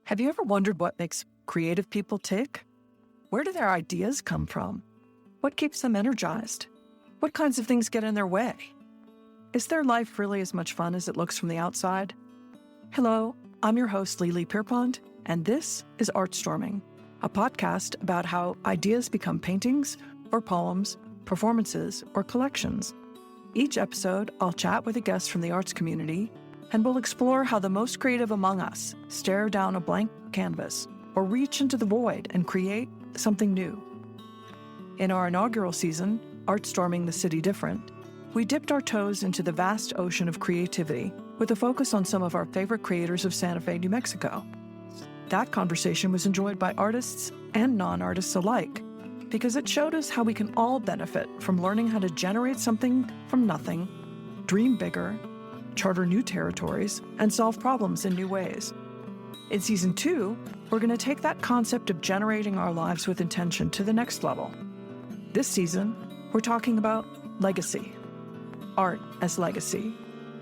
Have you ever wondered what makes creative people tick? Where do their ideas come from? What keeps them energized? What kinds of things get in their way? Is their life really as much fun as it looks from the outside? Hello, I'm your host, Lili Pierpont, and this is ArtStorming, a podcast about how ideas become paintings or poems, performances, or collections. Each episode, I'll chat with a guest from the arts community, and we'll explore how the most creative among us stare down a blank canvas or reach into the void and create something new. In our inaugural season, ArtStorming the City Different, we dipped our toes into the vast ocean of creativity with a focus on some of our favorite creators of Santa Fe, New Mexico. That conversation was enjoyed by artists and non-artists alike because it showed us how we can all benefit from learning how to generate something from nothing, dream bigger, charter new territories, and solve problems in new ways. In Season 2, we're going to take that concept of generating our lives with intention to the next level. This season, we're talking about legacy, art as legacy,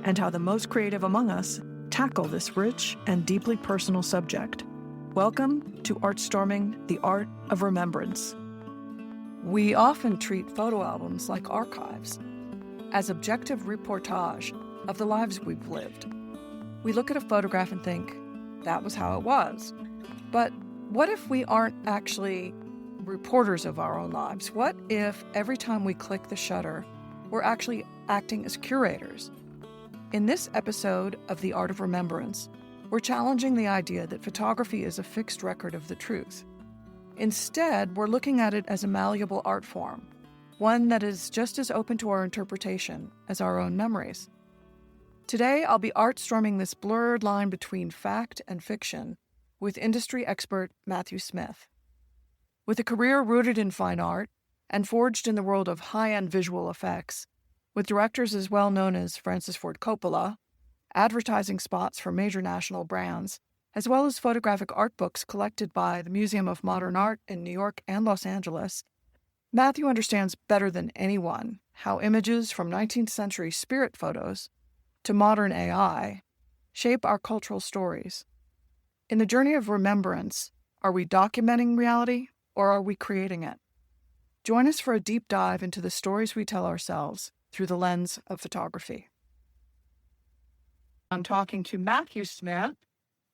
and how the most creative among us tackle this rich and deeply personal subject. Welcome to ArtStorming, the Art of Remembrance. We often treat photo albums like archives, as objective reportage of the lives we've lived. We look at a photograph and think, that was how it was. But what if we aren't actually reporters of our own lives? What if every time we click the shutter, we're actually acting as curators? In this episode of The Art of Remembrance, we're challenging the idea that photography is a fixed record of the truth. Instead, we're looking at it as a malleable art form, one that is just as open to our interpretation as our own memories. Today, I'll be art-storming this blurred line between fact and fiction with industry expert Matthew Smith. With a career rooted in fine art and forged in the world of high-end visual effects, with directors as well known as Francis Ford Coppola, advertising spots for major national brands, as well as photographic art books collected by the Museum of Modern Art in New York and Los Angeles, Matthew understands better than anyone how images from 19th century spirit photos to modern AI shape our cultural stories. In the journey of remembrance, are we documenting reality or are we creating it? Join us for a deep dive into the stories we tell ourselves through the lens of photography. I'm talking to Matthew Smith,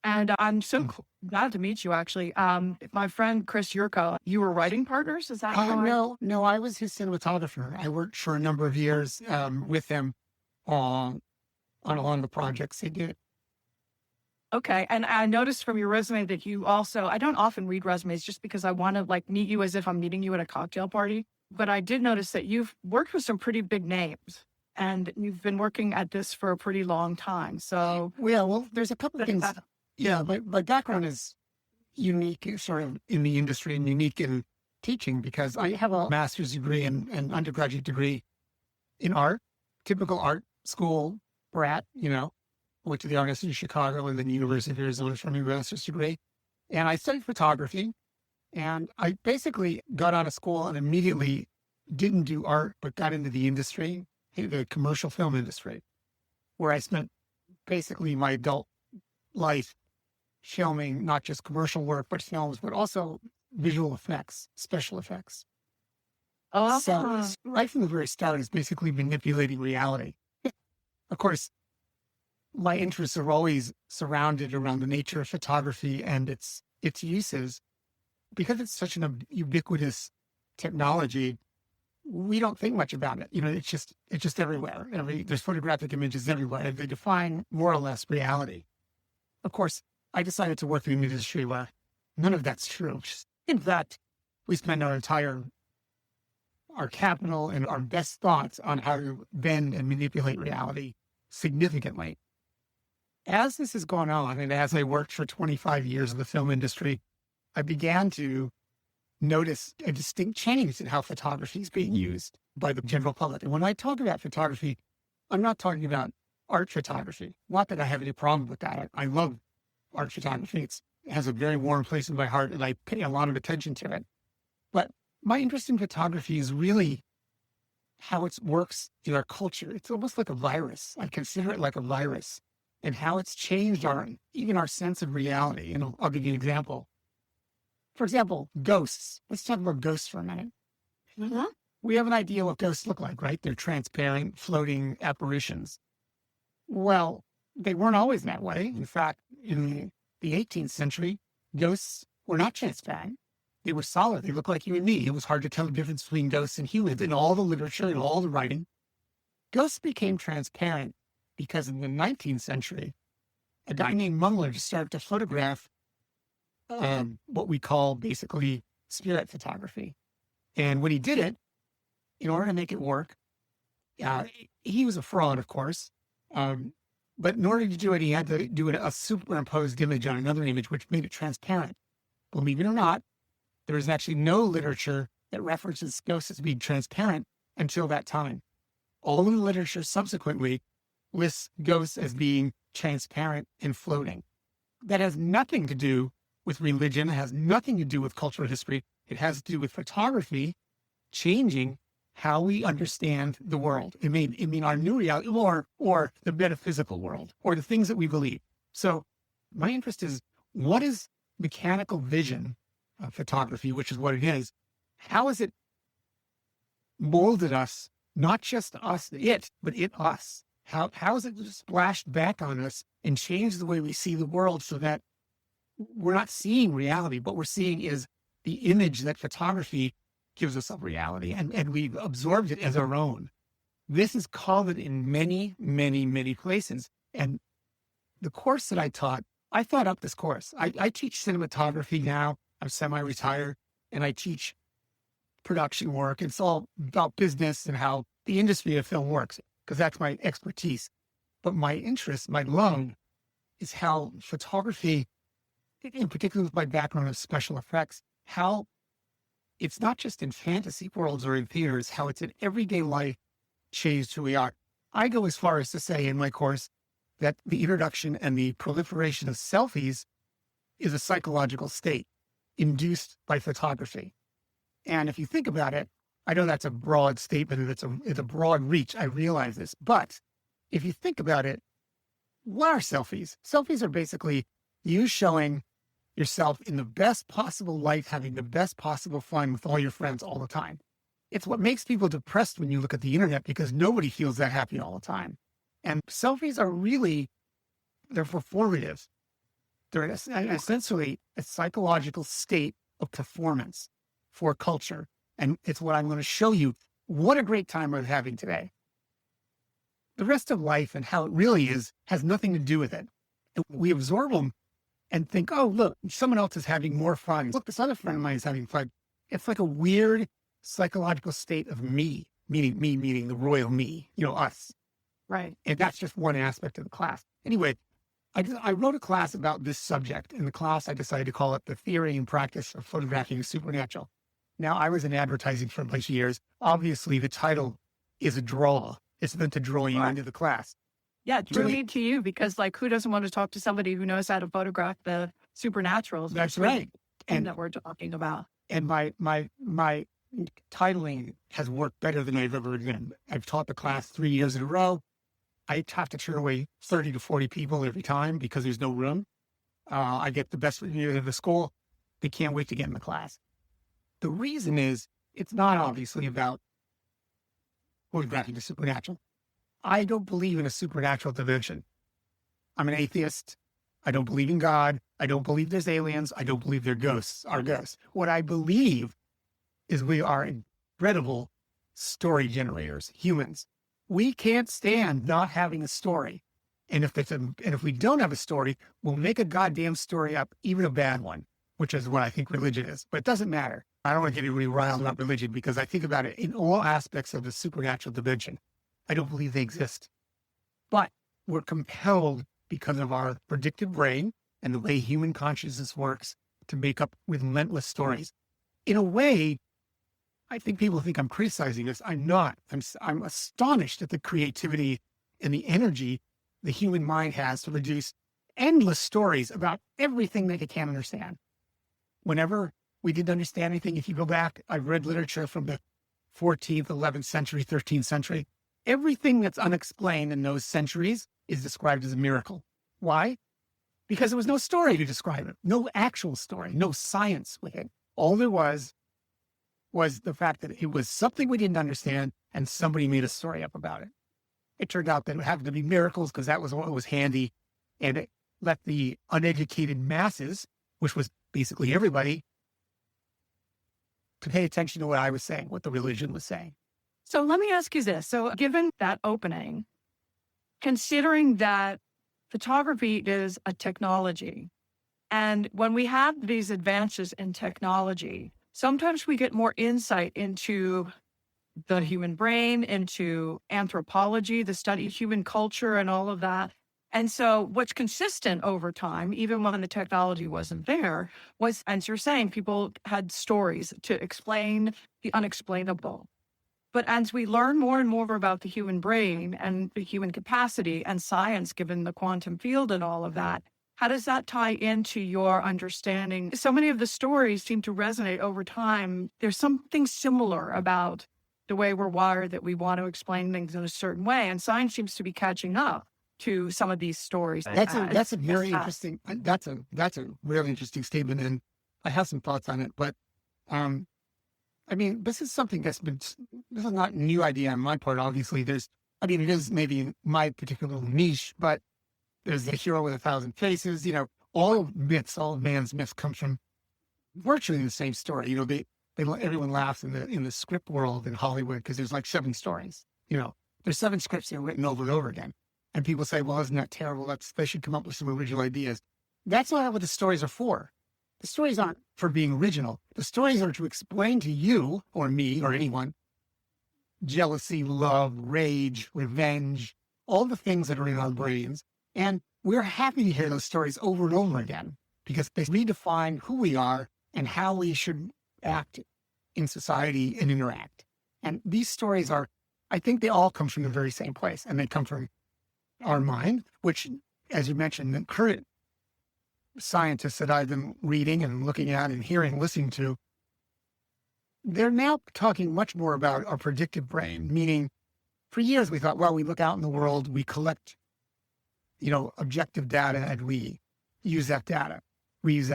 and I'm so glad to meet you, actually. My friend Chris Yurko, you were writing partners? Is that correct? No, I was his cinematographer. I worked for a number of years with him on a lot of the projects he did. Okay, and I noticed from your resume that you also, I don't often read resumes just because I want to meet you as if I'm meeting you at a cocktail party, but I did notice that you've worked with some pretty big names and you've been working at this for a pretty long time. So, well, there's a couple of things. Yeah, my background is unique sort of in the industry and unique in teaching because I have a master's degree and an undergraduate degree in art, typical art school brat, went to the Art Institute of Chicago and then University of Arizona for my master's degree. And I studied photography and I basically got out of school and immediately didn't do art, but got into the industry, the commercial film industry, where I spent basically my adult life filming not just commercial work, but films, but also visual effects, special effects. oh, So right from the very start, it's basically manipulating reality. Of course, my interests are always surrounded around the nature of photography and its uses. Because it's such an ubiquitous technology, we don't think much about it. It's just everywhere. There's photographic images everywhere, and they define more or less reality. Of course, I decided to work in an industry where none of that's true. In fact, we spend our capital and our best thoughts on how to bend and manipulate reality significantly. As this has gone on, and as I worked for 25 years in the film industry, I began to notice a distinct change in how photography is being used by the general public. And when I talk about photography, I'm not talking about art photography. Not that I have any problem with that. I love art photography. It has a very warm place in my heart, and I pay a lot of attention to it. But my interest in photography is really how it works in our culture. It's almost like a virus. I consider it like a virus and how it's changed even our sense of reality. And I'll give you an example. For example, ghosts. Let's talk about ghosts for a minute. Mm-hmm. We have an idea what ghosts look like, right? They're transparent, floating apparitions. Well, they weren't always that way. In fact, in the 18th century, ghosts were not transparent. They were solid. They looked like you and me. It was hard to tell the difference between ghosts and humans. In all the literature and all the writing, ghosts became transparent because in the 19th century, a guy named Mungler started to photograph what we call basically spirit photography. And when he did it, in order to make it work, he was a fraud, of course. But in order to do it, he had to do a superimposed image on another image, which made it transparent. Believe it or not, there is actually no literature that references ghosts as being transparent until that time. All of the literature subsequently lists ghosts as being transparent and floating. That has nothing to do with religion. It has nothing to do with cultural history. It has to do with photography changing how we understand the world. It mean our new reality or the metaphysical world or the things that we believe. So my interest is, what is mechanical vision photography, which is what it is? How has it molded us, not just us, but it us? How has it splashed back on us and changed the way we see the world so that we're not seeing reality? What we're seeing is the image that photography gives us of reality, and we've absorbed it as our own. This is common in many, many, many places. And the course that I taught up this course. I teach cinematography now. I'm semi-retired, and I teach production work. It's all about business and how the industry of film works, because that's my expertise. But my interest, my love, is how photography, in particular with my background of special effects, how it's not just in fantasy worlds or in theaters, how it's in everyday life changed who we are. I go as far as to say in my course that the introduction and the proliferation of selfies is a psychological state induced by photography. And if you think about it, I know that's a broad statement and it's a broad reach. I realize this. But if you think about it, what are selfies? Selfies are basically you showing yourself in the best possible light, having the best possible fun with all your friends all the time. It's what makes people depressed when you look at the internet, because nobody feels that happy all the time. And selfies are they're performative. They're essentially a psychological state of performance for culture. And it's what I'm going to show you. What a great time we're having today. The rest of life and how it really is has nothing to do with it. And we absorb them and think, oh, look, someone else is having more fun. Look, this other friend of mine is having fun. It's like a weird psychological state of me, meaning the royal me, us. Right. And that's just one aspect of the class. Anyway, I wrote a class about this subject. In the class, I decided to call it The Theory and Practice of Photographing the Supernatural. Now, I was in advertising for a bunch of years. Obviously, the title is a draw. It's meant to draw you into the class. Yeah, it drew me to you because, who doesn't want to talk to somebody who knows how to photograph the supernaturals? That's right. And that we're talking about. And my titling has worked better than I've ever done. I've taught the class 3 years in a row. I have to turn away 30 to 40 people every time because there's no room. I get the best reviews of the school. They can't wait to get in the class. The reason is it's not obviously about photographing the supernatural. I don't believe in a supernatural dimension. I'm an atheist. I don't believe in God. I don't believe there's aliens. I don't believe they're ghosts. What I believe is we are incredible story generators, humans. We can't stand not having a story. And if we don't have a story, we'll make a goddamn story up, even a bad one, which is what I think religion is. But it doesn't matter. I don't want to get anybody riled about religion because I think about it in all aspects of the supernatural dimension. I don't believe they exist. But we're compelled because of our predictive brain and the way human consciousness works to make up relentless stories. In a way, I think people think I'm criticizing this. I'm not. I'm astonished at the creativity and the energy the human mind has to produce endless stories about everything that it can't understand. Whenever we didn't understand anything, if you go back, I've read literature from the 14th, 11th century, 13th century. Everything that's unexplained in those centuries is described as a miracle. Why? Because there was no story to describe it, no actual story, no science with it. All there was the fact that it was something we didn't understand and somebody made a story up about it. It turned out that it happened to be miracles because that was what was handy. And it let the uneducated masses, which was basically everybody, to pay attention to what I was saying, what the religion was saying. So let me ask you this. So given that opening, considering that photography is a technology, and when we have these advances in technology, sometimes we get more insight into the human brain, into anthropology, the study of human culture and all of that. And so what's consistent over time, even when the technology wasn't there, was, as you're saying, people had stories to explain the unexplainable. But as we learn more and more about the human brain and the human capacity and science, given the quantum field and all of that, how does that tie into your understanding? So many of the stories seem to resonate over time. There's something similar about the way we're wired that we want to explain things in a certain way. And science seems to be catching up to some of these stories. That's a very interesting, that's a really interesting statement. And I have some thoughts on it, but, I mean, this is something this is not a new idea on my part. Obviously it is maybe my particular niche, but there's the hero with 1,000 faces, all of man's myths comes from virtually the same story. Everyone laughs in the script world in Hollywood because there's like 7 stories. There's 7 scripts that are written over and over again. And people say, well, isn't that terrible? They should come up with some original ideas. That's not what the stories are for. The stories aren't for being original. The stories are to explain to you or me or anyone jealousy, love, rage, revenge, all the things that are in our brains. And we're happy to hear those stories over and over again because they redefine who we are and how we should act in society and interact. And these stories I think they all come from the very same place, and they come from our mind, which, as you mentioned, the current scientists that I've been reading and looking at and hearing, listening to, they're now talking much more about our predictive brain, meaning for years we thought, well, we look out in the world, we collect, objective data, and we use that data. We use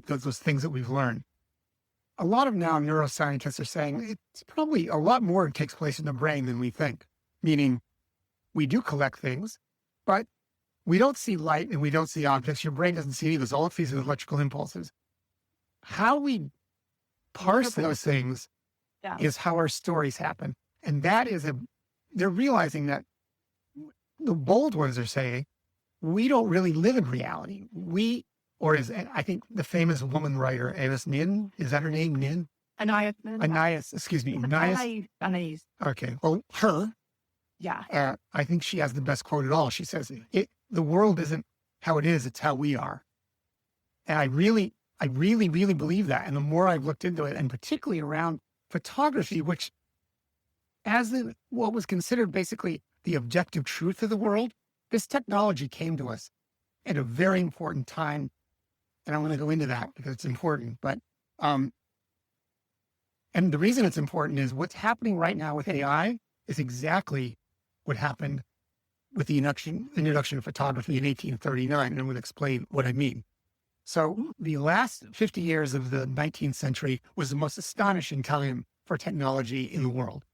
those things that we've learned. A lot of now neuroscientists are saying it's probably a lot more takes place in the brain than we think, meaning we do collect things, but we don't see light and we don't see objects. Your brain doesn't see any of those. All it sees is electrical impulses. How we parse those things is how our stories happen. And that is they're realizing that the bold ones are saying, we don't really live in reality. I think the famous woman writer, Anais Nin, is that her name, Nin? Anais, excuse me. Anais. Okay, well, her. Yeah. I think she has the best quote at all. She says, the world isn't how it is, it's how we are. And I really believe that. And the more I've looked into it, and particularly around photography, which what was considered basically the objective truth of the world, this technology came to us at a very important time. And I'm going to go into that because it's important. But, and the reason it's important is what's happening right now with AI is exactly what happened with the introduction of photography in 1839. And I'm going to explain what I mean. So the last 50 years of the 19th century was the most astonishing time for technology in the world.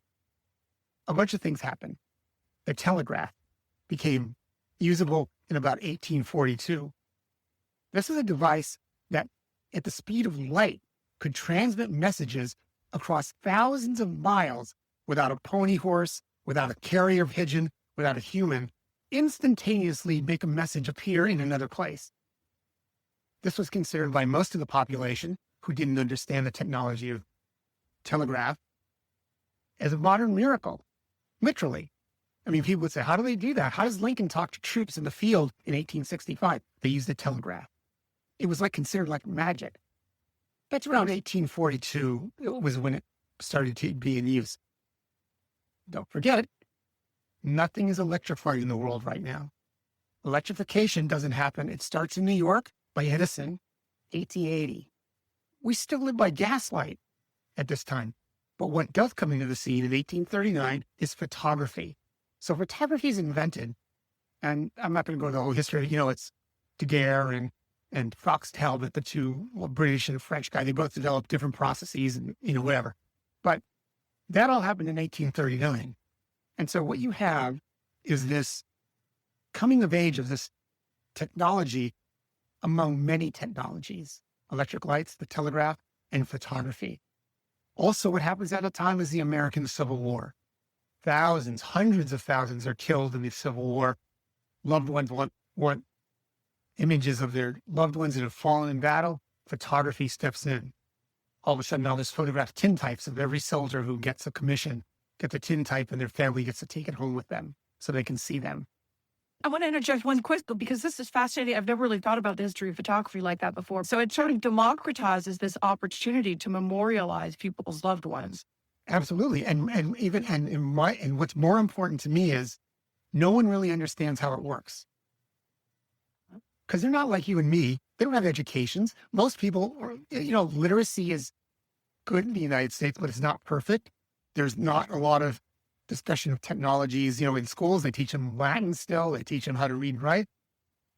A bunch of things happened. The telegraph became usable in about 1842. This is a device that, at the speed of light, could transmit messages across thousands of miles without a pony horse, without a carrier pigeon, without a human, instantaneously make a message appear in another place. This was considered by most of the population, who didn't understand the technology of telegraph, as a modern miracle, literally. I mean, people would say, how do they do that? How does Lincoln talk to troops in the field in 1865? They used a telegraph. It was considered like magic. That's around 1842. It was when it started to be in use. Don't forget, nothing is electrified in the world right now. Electrification doesn't happen. It starts in New York by Edison, 1880. We still live by gaslight at this time. But what does come into the scene in 1839 is photography. So photography is invented And I'm not going to go into the whole history. It's Daguerre and Fox Talbot, the two British and French guy. They both developed different processes and, whatever. But that all happened in 1839. And so what you have is this coming of age of this technology among many technologies, electric lights, the telegraph, and photography. Also, what happens at a time is the American Civil War. Thousands, hundreds of thousands are killed in the Civil War. Loved ones want images of their loved ones that have fallen in battle. Photography steps in. All of a sudden, all this photograph tintypes of every soldier who gets a commission, get the tintype, and their family gets to take it home with them so they can see them. I want to interject one quick, because this is fascinating. I've never really thought about the history of photography like that before. So it sort of democratizes this opportunity to memorialize people's loved ones. Absolutely. And what's more important to me is no one really understands how it works. Because they're not like you and me. They don't have educations. Most people, literacy is good in the United States, but it's not perfect. There's not a lot of discussion of technologies. In schools, they teach them Latin still. They teach them how to read and write.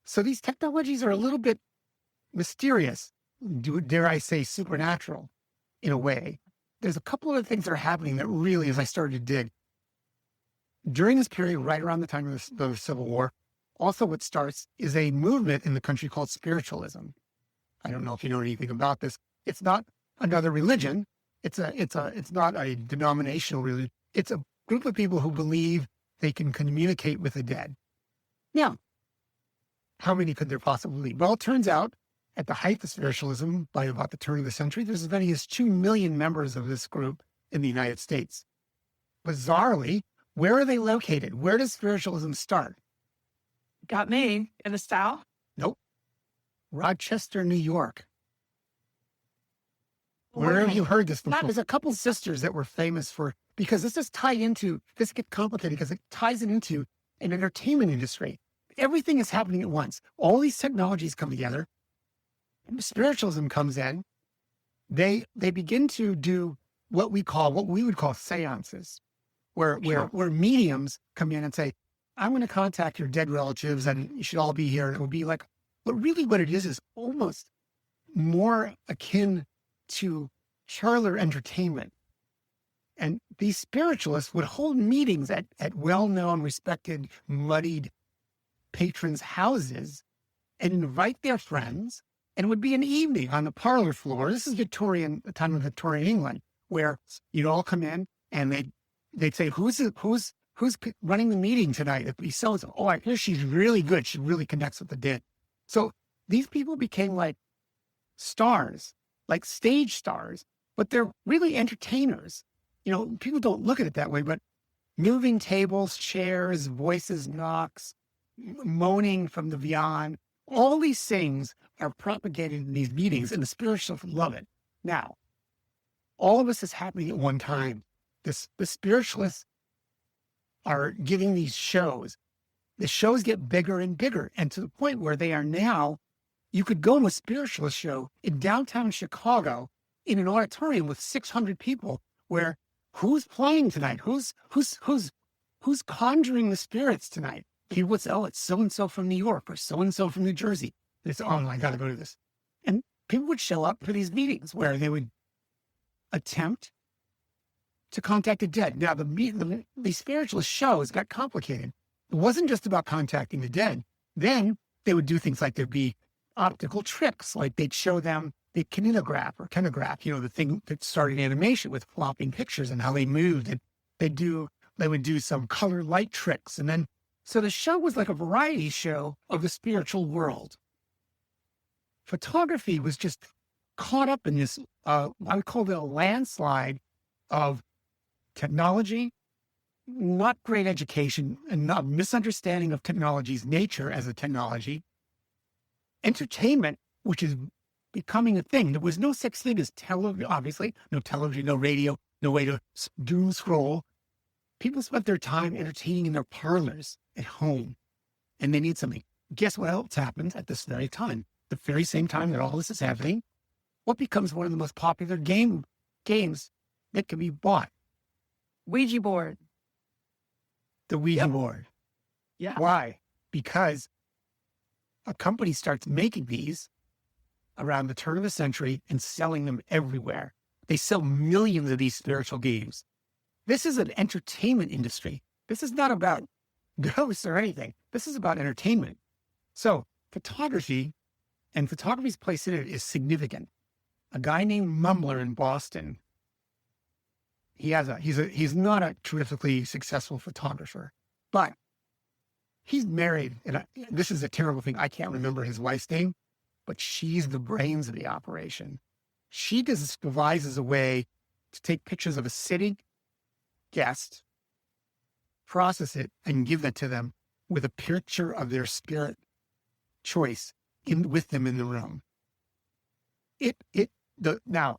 So these technologies are a little bit mysterious, dare I say supernatural in a way. There's a couple of things that are happening that really, as I started to dig, during this period, right around the time of the Civil War, also what starts is a movement in the country called spiritualism. I don't know if you know anything about this. It's not another religion. It's not a denominational religion. It's a group of people who believe they can communicate with the dead. Now, how many could there possibly be? Well, it turns out at the height of spiritualism, by about the turn of the century, there's as many as 2 million members of this group in the United States. Bizarrely, where are they located? Where does spiritualism start? Got me in the South? Nope. Rochester, New York. Where have you heard this before? There's a couple sisters that were famous for, because this gets complicated because it ties it into an entertainment industry. Everything is happening at once. All these technologies come together. And spiritualism comes in. They begin to do what we would call seances, where mediums come in and say, I'm going to contact your dead relatives and you should all be here. And it would be like, but really what it is almost more akin to parlor entertainment. And these spiritualists would hold meetings at well-known, respected, muddied patrons' houses and invite their friends. And it would be an evening on the parlor floor. This is the time of Victorian England, where you'd all come in and they'd say, who's running the meeting tonight? It'd be so-and-so. Oh, I hear she's really good. She really connects with the dead. So these people became like stars, like stage stars, but they're really entertainers. People don't look at it that way, but moving tables, chairs, voices, knocks, moaning from the beyond, all these things are propagated in these meetings, and the spiritualists love it. Now, all of this is happening at one time. The spiritualists are giving these shows. The shows get bigger and bigger, and to the point where they are now, you could go to a spiritualist show in downtown Chicago in an auditorium with 600 people, where who's playing tonight? Who's conjuring the spirits tonight? People would say, oh, it's so-and-so from New York or so-and-so from New Jersey. They say, oh, I got to go to this. And people would show up for these meetings where they would attempt to contact the dead. Now, the spiritualist shows got complicated. It wasn't just about contacting the dead. Then they would do things like there'd be optical tricks, like they'd show them the kinetograph, the thing that started animation with flopping pictures and how they moved. And they would do some color light tricks. And then, so the show was like a variety show of the spiritual world. Photography was just caught up in this, I would call it a landslide of technology, not great education, and not misunderstanding of technology's nature as a technology, entertainment, which is becoming a thing. There was no such thing as television, obviously, no television, no radio, no way to doom scroll. People spent their time entertaining in their parlors at home, and they need something. Guess what else happens at this very time? The very same time that all this is happening, what becomes one of the most popular games that can be bought? Ouija board. The Ouija board. Yeah. Why? because a company starts making these around the turn of the century and selling them everywhere. They sell millions of these spiritual games. This is an entertainment industry. This is not about ghosts or anything. This is about entertainment. So photography and photography's place in it is significant. A guy named Mumbler in Boston, he's not a terrifically successful photographer, but he's married. And this is a terrible thing. I can't remember his wife's name, but she's the brains of the operation. She devises a way to take pictures of a sitting guest, process it, and give that to them with a picture of their spirit choice with them in the room. Now,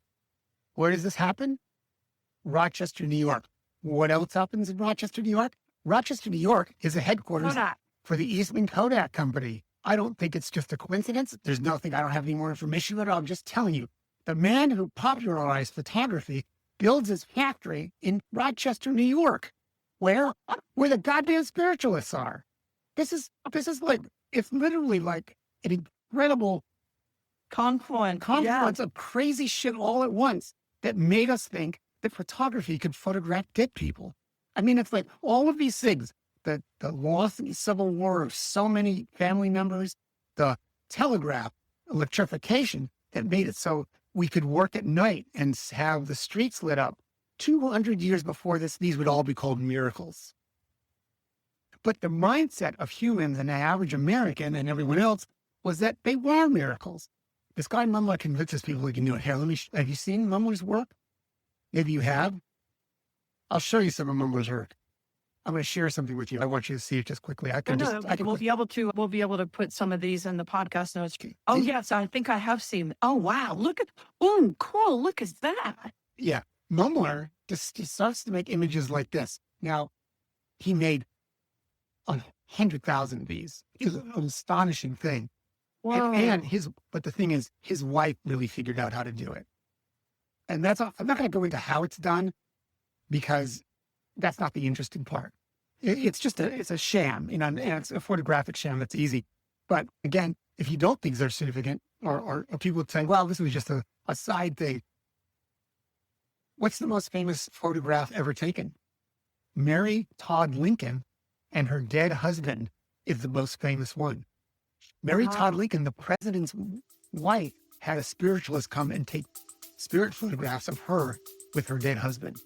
where does this happen? Rochester, New York. What else happens in Rochester, New York? Rochester, New York is a headquarters for the Eastman Kodak Company. I don't think it's just a coincidence. There's nothing, I don't have any more information about it. I'm just telling you, the man who popularized photography builds his factory in Rochester, New York, where the goddamn spiritualists are. This is like, it's literally like an incredible confluence of crazy shit all at once that made us think that photography could photograph dead people. I mean, it's like all of these things, the loss in the Civil War of so many family members, the telegraph, electrification that made it so we could work at night and have the streets lit up. 200 years before this, these would all be called miracles. But the mindset of humans and the average American and everyone else was that they were miracles. This guy Mumbler convinces people he can do it. Here, have you seen Mumbler's work? Maybe you have. I'll show you some of Mumbler's work. I'm going to share something with you. I want you to see it just quickly. We'll be able to put some of these in the podcast notes. Oh, yes, I think I have seen. Oh, wow. Cool. Look at that. Yeah. Mumbler just starts to make images like this. Now, he made 100,000 of these. It's an astonishing thing. Wow. But the thing is, his wife really figured out how to do it. And I'm not going to go into how it's done because that's not the interesting part. It's a sham, and it's a photographic sham that's easy. But again, if you don't think they're significant, or people would say, well, this was just a side thing. What's the most famous photograph ever taken? Mary Todd Lincoln and her dead husband is the most famous one. Mary Todd Lincoln, the president's wife, had a spiritualist come and take spirit photographs of her with her dead husband.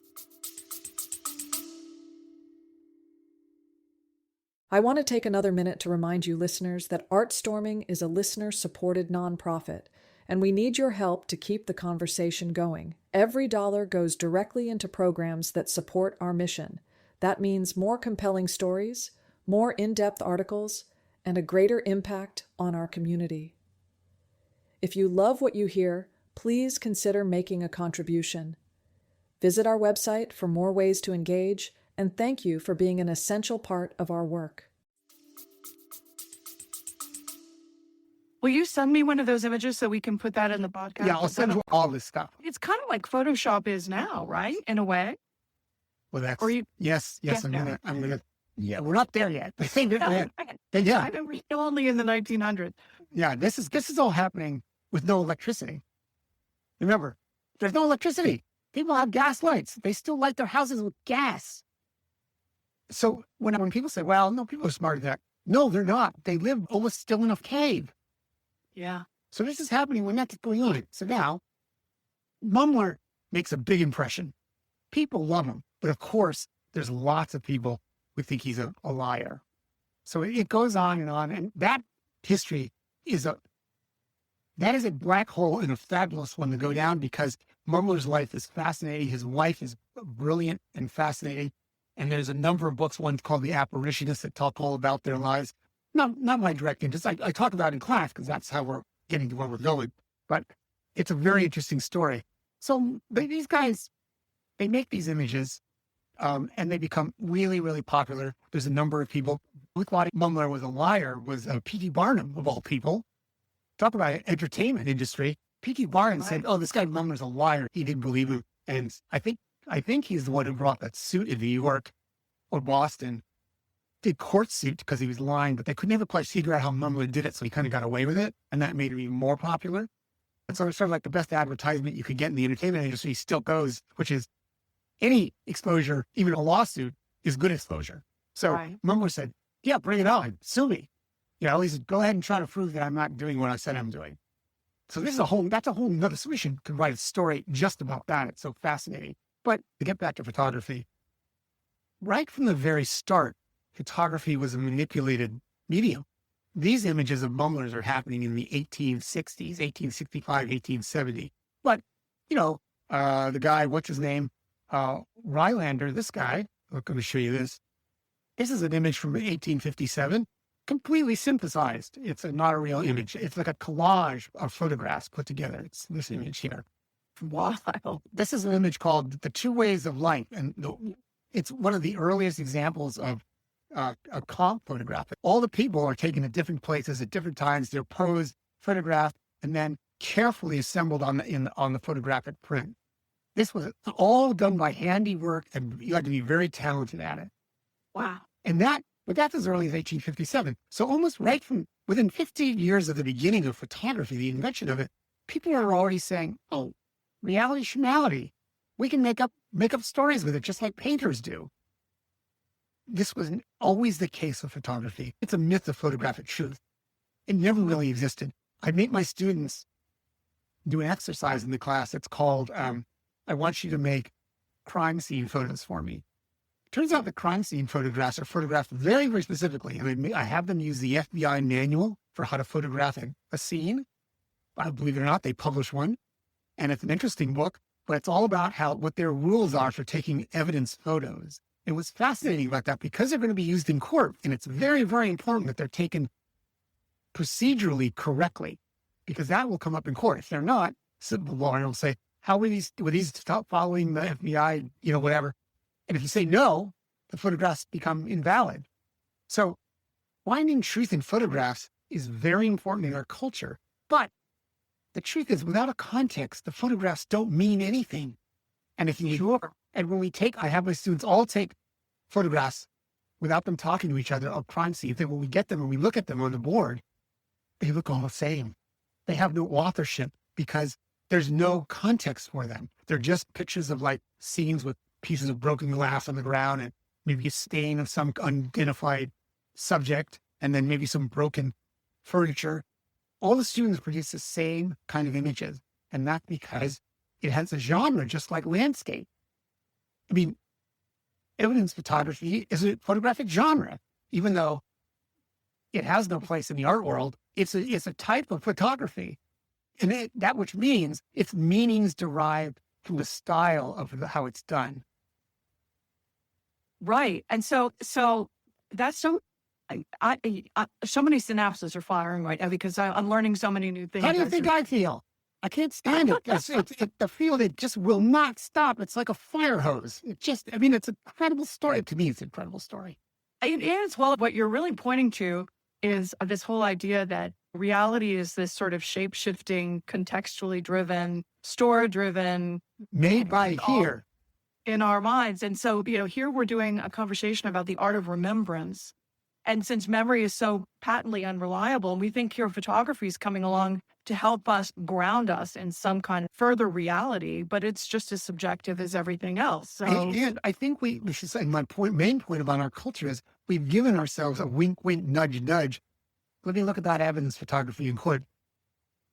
I want to take another minute to remind you listeners that ArtStorming is a listener-supported nonprofit, and we need your help to keep the conversation going. Every dollar goes directly into programs that support our mission. That means more compelling stories, more in-depth articles, and a greater impact on our community. If you love what you hear, please consider making a contribution. Visit our website for more ways to engage, and thank you for being an essential part of our work. Will you send me one of those images so we can put that in the podcast? Yeah, I'll send you all this stuff. It's kind of like Photoshop is now, right? In a way. Well, yes. I'm gonna. Yeah, we're not there yet. Yeah, I don't read only in the 1900s. Yeah, this is all happening with no electricity. Remember, there's no electricity. People have gas lights. They still light their houses with gas. So when people say, well, no, people are smarter than that. No, they're not. They live almost still in a cave. Yeah. So this is happening when that's going on. So now, Mumbler makes a big impression. People love him. But of course, there's lots of people who think he's a liar. So it goes on. And that history is a black hole and a fabulous one to go down because Mumbler's life is fascinating. His wife is brilliant and fascinating. And there's a number of books, one called The Apparitionists, that talk all about their lives. Not my direct interest. I talk about it in class because that's how we're getting to where we're going. But it's a very interesting story. So these guys, they make these images and they become really, really popular. There's a number of people who thought Mumbler was a liar, was P.T. Barnum, of all people. Talk about entertainment industry. P.T. Barnum said, oh, this guy Mumbler's a liar. He didn't believe him. And I think he's the one who brought that suit in New York or Boston. did court suit because he was lying, but they could never quite figure out how Mumler did it, so he kind of got away with it, and that made him even more popular. And so it's sort of like the best advertisement you could get in the entertainment industry still goes, which is any exposure, even a lawsuit, is good exposure. So Mumler said, yeah, bring it on, sue me. You know, he said, go ahead and try to prove that I'm not doing what I said I'm doing. So that's a whole nother solution. Could write a story just about that. It's so fascinating. But to get back to photography, right from the very start, photography was a manipulated medium. These images of Mumlers are happening in the 1860s, 1865, 1870. But, you know, the guy, what's his name? Rylander, this guy, I'm going to show you this. This is an image from 1857, completely synthesized. It's not a real image. It's like a collage of photographs put together. It's this image here. Wow. This is an image called The Two Ways of Life. And it's one of the earliest examples of a comp photograph. All the people are taken at different places at different times. They're posed, photographed, and then carefully assembled on the photographic print. This was all done by handiwork, and you had to be very talented at it. Wow. And that's as early as 1857. So almost right from within 15 years of the beginning of photography, the invention of it, people are already saying, oh, reality, shmality. We can make up stories with it just like painters do. This wasn't always the case with photography. It's a myth of photographic truth. It never really existed. I make my students do an exercise in the class. It's called, I want you to make crime scene photos for me. Turns out the crime scene photographs are photographed very, very specifically. I have them use the FBI manual for how to photograph a scene. Believe it or not, they publish one. And it's an interesting book, but it's all about what their rules are for taking evidence photos. And what's fascinating about that, because they're going to be used in court, and it's very, very important that they're taken procedurally correctly, because that will come up in court. If they're not, the lawyer will say, how were these stop following the FBI, whatever. And if you say no, the photographs become invalid. So finding truth in photographs is very important in our culture. But the truth is, without a context, the photographs don't mean anything. And I have my students all take photographs without them talking to each other of crime scenes. Then when we get them and we look at them on the board, they look all the same. They have no authorship because there's no context for them. They're just pictures of like scenes with pieces of broken glass on the ground and maybe a stain of some unidentified subject, and then maybe some broken furniture. All the students produce the same kind of images, and that's because it has a genre just like landscape. I mean, evidence photography is a photographic genre, even though it has no place in the art world. It's a type of photography, and which means its meanings derived from the style of how it's done. Right. And so that's so many synapses are firing right now because I'm learning so many new things. How do you think I feel? I can't stand it. The field, it just will not stop. It's like a fire hose. It's an incredible story. To me, it's an incredible story. It is. Well, what you're really pointing to is this whole idea that reality is this sort of shape-shifting, contextually driven, store-driven. Made by here. In our minds. And so, here we're doing a conversation about the art of remembrance. And since memory is so patently unreliable, we think here photography is coming along to help us ground us in some kind of further reality, but it's just as subjective as everything else. So, and I think we should say, my main point about our culture is we've given ourselves a wink, wink, nudge, nudge. Let me look at that evidence photography in court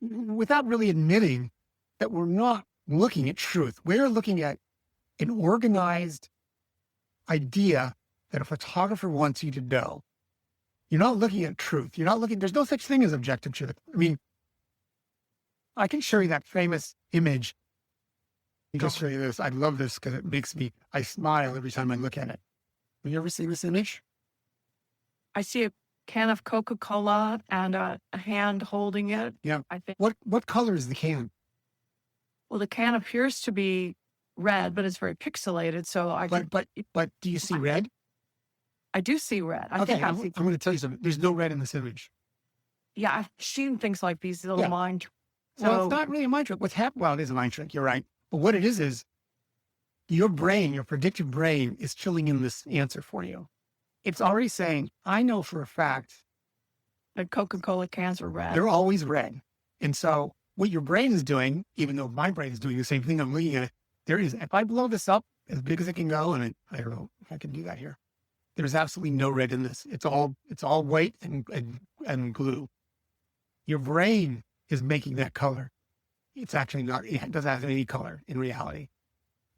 without really admitting that we're not looking at truth. We're looking at an organized idea that a photographer wants you to know. You're not looking at truth. There's no such thing as objective truth. I mean, I can show you that famous image. I'll just show you this. I love this because it makes I smile every time I look at it. Have you ever seen this image? I see a can of Coca-Cola and a hand holding it. Yeah. I think. What color is the can? Well, the can appears to be red, but it's very pixelated. So but do you see red? I do see red. I'm going to tell you something. There's no red in this image. Yeah, I've seen things like these little mind. Well, it's not really a mind trick. Well, it is a mind trick. You're right. But what it is your brain, your predictive brain, is filling in this answer for you. it's already saying, I know for a fact The Coca-Cola cans are red. they're always red. And so what your brain is doing, even though my brain is doing the same thing, I'm looking at it, if I blow this up as big as it can go, and I don't know if I can do that here, there's absolutely no red in this. It's all white and glue. Your brain is making that color. It's actually not, it doesn't have any color in reality.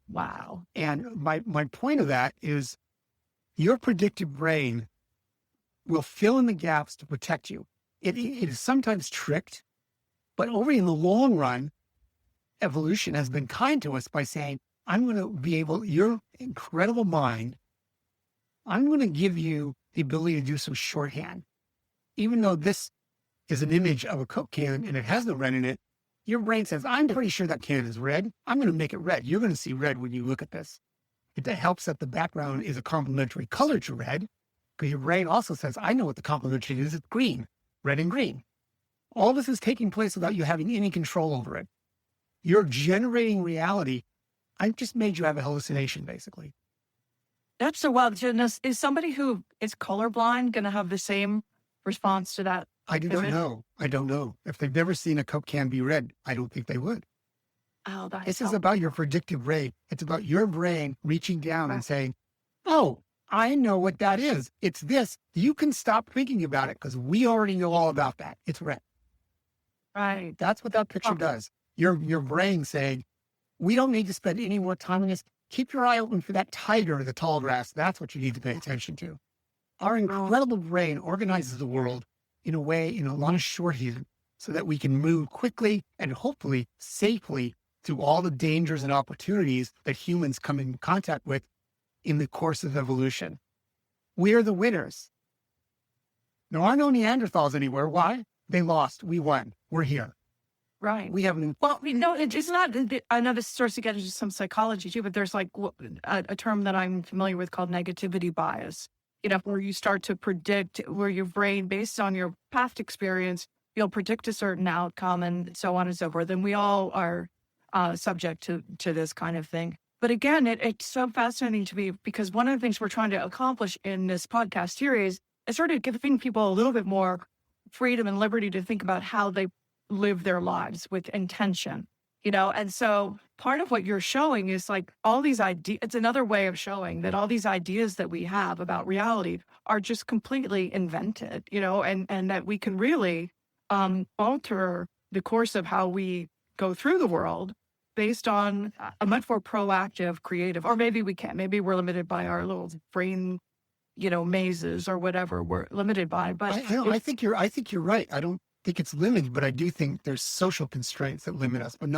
Wow. And my point of that is your predictive brain will fill in the gaps to protect you. It is sometimes tricked, but over in the long run, evolution has been kind to us by saying, I'm going to be able, your incredible mind, I'm going to give you the ability to do some shorthand. Even though this is an image of a Coke can and it has no red in it, your brain says, I'm pretty sure that can is red. I'm going to make it red. You're going to see red when you look at this. It helps that the background is a complementary color to red, because your brain also says, I know what the complementary is. It's green, red and green. All this is taking place without you having any control over it. You're generating reality. I just made you have a hallucination, basically. That's so wild. Is somebody who is colorblind going to have the same response to that? I don't know. I don't know. If they've never seen a Coke can be red, I don't think they would. Oh, that's This is about your predictive brain. It's about your brain reaching down and saying, oh, I know what that is. It's this. You can stop thinking about it because we already know all about that. It's red. right. That's what that picture does. Your brain saying, we don't need to spend any more time on this. Keep your eye open for that tiger in the tall grass. That's what you need to pay attention to. Our incredible brain organizes the world in a way, in a lot of shorthand, so that we can move quickly and hopefully safely through all the dangers and opportunities that humans come in contact with in the course of evolution. We are the winners. There are no Neanderthals anywhere. Why? They lost. We won. We're here. Right. We have an Well, it's not, I know this starts to get into some psychology too, but there's like a term that I'm familiar with called negativity bias, where you start to predict, where your brain, based on your past experience, you'll predict a certain outcome and so on and so forth. And we all are subject to this kind of thing. But again, it's so fascinating to me, because one of the things we're trying to accomplish in this podcast series is sort of giving people a little bit more freedom and liberty to think about how they live their lives with intention, and so part of what you're showing is like all these ideas. It's another way of showing that all these ideas that we have about reality are just completely invented, and that we can really alter the course of how we go through the world based on a much more proactive, creative, or maybe we can't, maybe we're limited by our little brain, mazes or whatever we're limited by. But I think you're right. I don't think it's limited, but I do think there's social constraints that limit us, but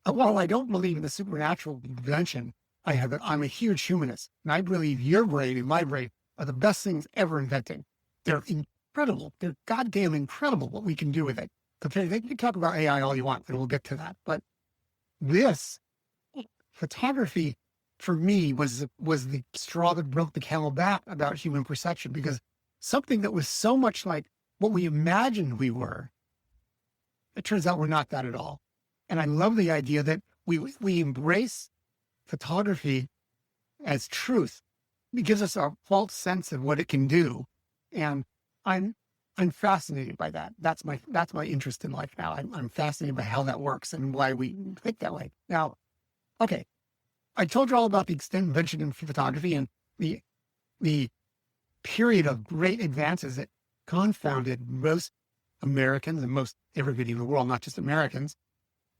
while I don't believe in the supernatural invention, I'm a huge humanist, and I believe your brain and my brain are the best things ever invented. They're incredible. They're goddamn incredible what we can do with it. Okay, they can talk about AI all you want, and we'll get to that. But this photography, for me, was the straw that broke the camel back about human perception, because something that was so much like what we imagined we were, it turns out we're not that at all. And I love the idea that we embrace photography as truth. It gives us a false sense of what it can do. And I'm fascinated by that. That's my interest in life now. I'm fascinated by how that works and why we think that way. Now, okay, I told you all about the extent invention in photography and the period of great advances that confounded most Americans and most everybody in the world, not just Americans,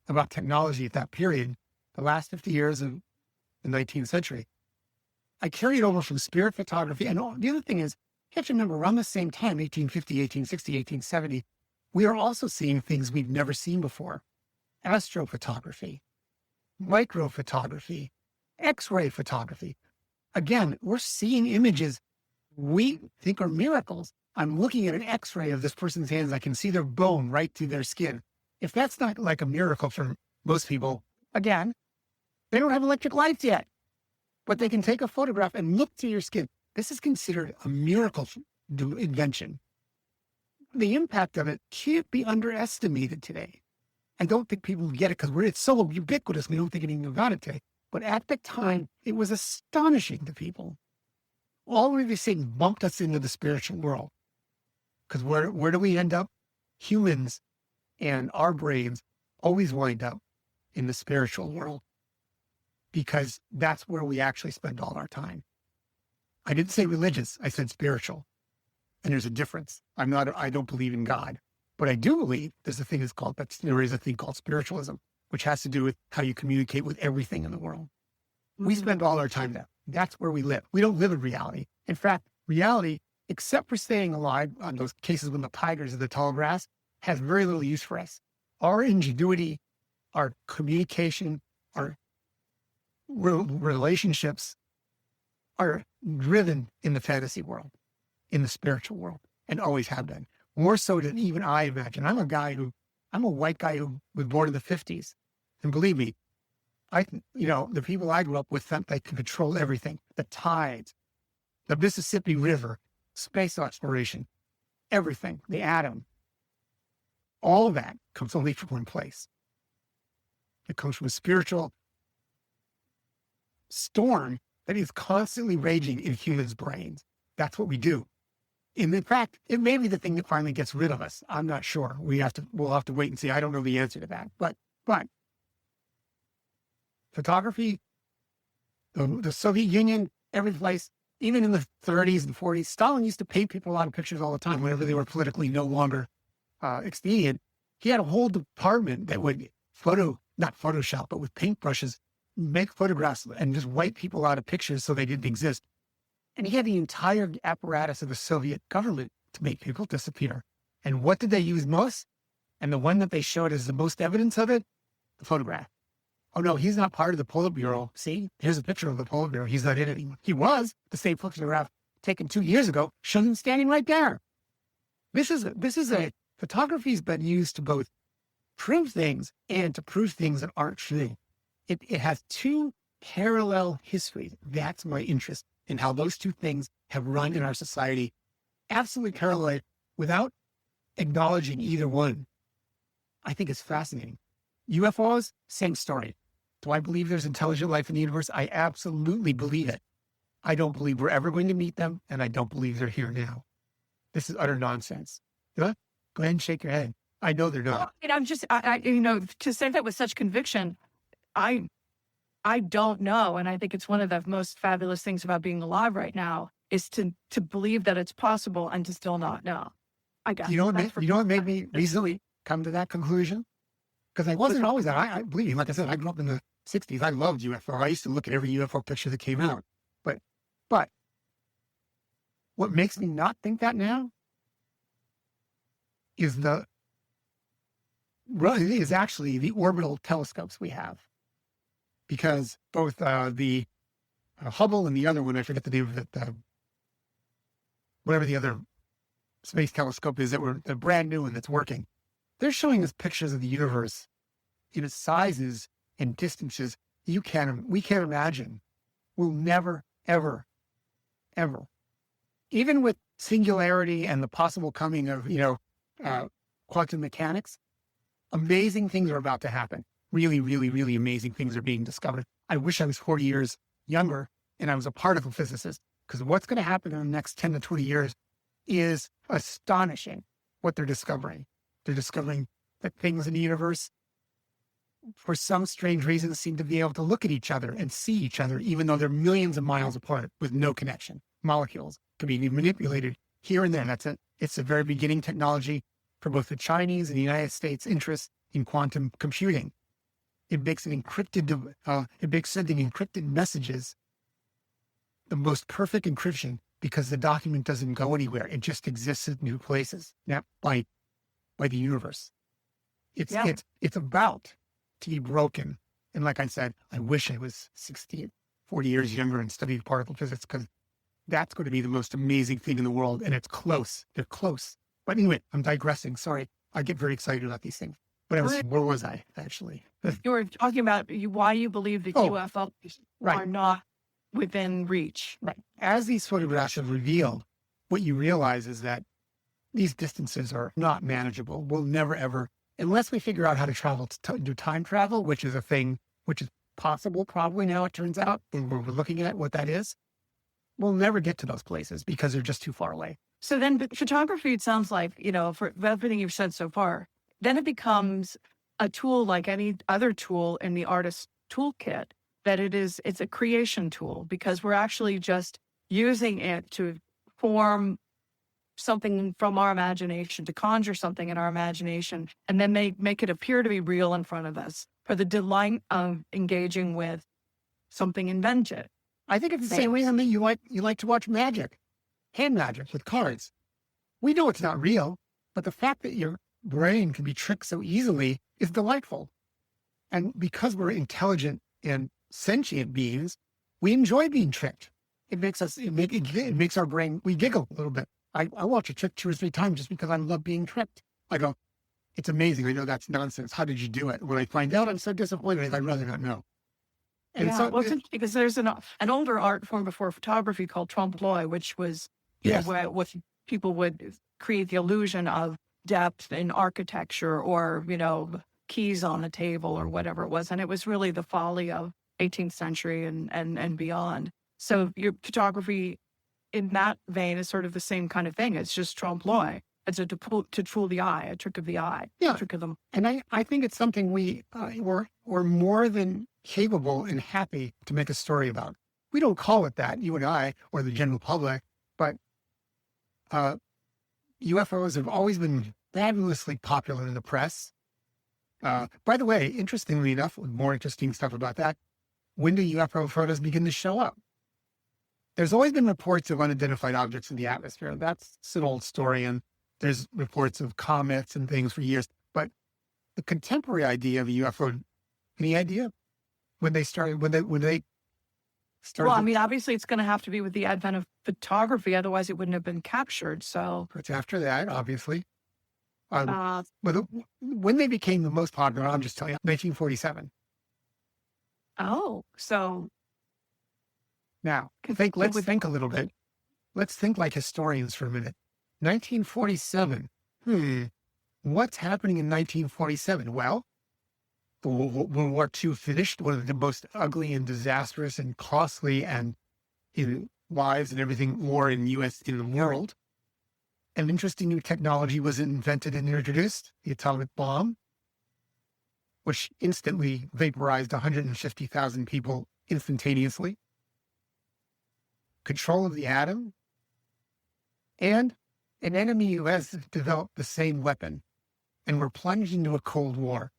about technology at that period, the last 50 years of the 19th century. I carried over from spirit photography. And the other thing is, you have to remember, around the same time, 1850, 1860, 1870, we are also seeing things we've never seen before. Astrophotography, microphotography, X-ray photography. Again, we're seeing images we think are miracles. I'm looking at an X-ray of this person's hands. I can see their bone right through their skin. If that's not like a miracle for most people, again, they don't have electric lights yet, but they can take a photograph and look through your skin. This is considered a miracle invention. The impact of it can't be underestimated today. I don't think people get it because it's so ubiquitous. We don't think anything about it today. But at the time, it was astonishing to people. all of these things bumped us into the spiritual world. Because where do we end up? Humans and our brains always wind up in the spiritual world, because that's where we actually spend all our time. I didn't say religious, I said spiritual. And there's a difference. I don't believe in God, but I do believe there is a thing called spiritualism, which has to do with how you communicate with everything in the world. We spend all our time there. That's where we live. We don't live in reality. In fact, reality, except for staying alive on those cases when the tigers are the tall grass, has very little use for us. Our ingenuity, our communication, our relationships are driven in the fantasy world, in the spiritual world, and always have been. More so than even I imagine. I'm a white guy who was born in the 50s. And believe me, the people I grew up with thought they could control everything. The tides, the Mississippi River, space exploration, everything, the atom. All of that comes only from one place. It comes from a spiritual storm that is constantly raging in humans' brains. That's what we do. And in fact, it may be the thing that finally gets rid of us. I'm not sure. We'll have to wait and see. I don't know the answer to that. But photography, the Soviet Union, every place, even in the 30s and 40s, Stalin used to paint people a lot of pictures all the time whenever they were politically no longer expedient. He had a whole department that would not Photoshop, but with paintbrushes, make photographs and just wipe people out of pictures so they didn't exist. And he had the entire apparatus of the Soviet government to make people disappear. And what did they use most? And the one that they showed as the most evidence of it? The photograph. Oh no, he's not part of the Politburo. See, here's a picture of the Politburo. He's not in it anymore. He was. The same photograph taken 2 years ago shows him standing right there. Photography's been used to both prove things and to prove things that aren't true. It has two parallel histories. That's my interest in how those two things have run in our society, absolutely parallel, without acknowledging either one. I think it's fascinating. UFOs, same story. Do I believe there's intelligent life in the universe? I absolutely believe it. I don't believe we're ever going to meet them, and I don't believe they're here now. This is utter nonsense. Go ahead and shake your head. I know they're not. And I'm just, to say that with such conviction, I don't know. And I think it's one of the most fabulous things about being alive right now is to believe that it's possible and to still not know. I guess. You know what made me recently come to that conclusion? Because I wasn't always that. I believe you. Like I said, I grew up in the 60s. I loved UFO. I used to look at every UFO picture that came out. But what makes me not think that now is actually the orbital telescopes we have. Because both the Hubble and the other one, I forget the name of it, whatever the other space telescope is, they're brand new and that's working. They're showing us pictures of the universe in its sizes and distances we can't imagine. We'll never, ever, ever, even with singularity and the possible coming of, quantum mechanics, amazing things are about to happen. Really, really, really amazing things are being discovered. I wish I was 40 years younger and I was a particle physicist, because what's going to happen in the next 10 to 20 years is astonishing what they're discovering. They're discovering that things in the universe, for some strange reason, seem to be able to look at each other and see each other, even though they're millions of miles apart with no connection. Molecules can be manipulated here and there. That's it. It's the very beginning technology for both the Chinese and the United States interest in quantum computing. It makes sending encrypted messages the most perfect encryption, because the document doesn't go anywhere. It just exists in new places. Now, by the universe. It's about to be broken. And like I said, I wish I was 40 years younger and studied particle physics, because that's going to be the most amazing thing in the world. And it's close. They're close. But anyway, I'm digressing. Sorry. I get very excited about these things. Where was I, actually? You were talking about why you believe that UFOs are not within reach. Right. As these photographs have revealed, what you realize is that these distances are not manageable. We'll never, ever, unless we figure out how to travel, do time travel, which is a thing which is possible probably now, it turns out, and we're looking at what that is. we'll never get to those places because they're just too far away. So then photography, it sounds like, for everything you've said so far, then it becomes a tool like any other tool in the artist toolkit, that it's a creation tool, because we're actually just using it to form something from our imagination, to conjure something in our imagination, and then make it appear to be real in front of us for the delight of engaging with something invented. I think it's the same way. I mean, you like to watch magic, hand magic with cards. We know it's not real, but the fact that your brain can be tricked so easily is delightful. And because we're intelligent and sentient beings, we enjoy being tricked. It makes our brain, we giggle a little bit. I watch a trick 2 or 3 times just because I love being tricked. I go, it's amazing. I know that's nonsense. How did you do it? When I find out, I'm so disappointed. I'd rather not know. And yeah, well, because there's an older art form before photography called trompe l'oeil, which was where people would create the illusion of depth in architecture, or keys on a table or whatever it was, and it was really the folly of 18th century and beyond. So your photography in that vein is sort of the same kind of thing. It's just trompe l'oeil. It's to fool the eye, a trick of the eye, a trick of them. And I think it's something we're more than capable and happy to make a story about. We don't call it that, you and I, or the general public, but UFOs have always been fabulously popular in the press. By the way, interestingly enough, more interesting stuff about that, when do UFO photos begin to show up? There's always been reports of unidentified objects in the atmosphere. That's an old story, and there's reports of comets and things for years. But the contemporary idea of a UFO, any idea when they started? Well, I mean, obviously, it's going to have to be with the advent of photography. Otherwise, it wouldn't have been captured. So it's after that, obviously. But when they became the most popular, I'm just telling you, 1947. Oh, so now let's think a little bit. Let's think like historians for a minute. 1947. What's happening in 1947? Well, World War II finished, one of the most ugly and disastrous and costly and in lives and everything war in the world. An interesting new technology was invented and introduced, the atomic bomb, which instantly vaporized 150,000 people instantaneously. Control of the atom, and an enemy who has developed the same weapon, and we're plunged into a Cold War.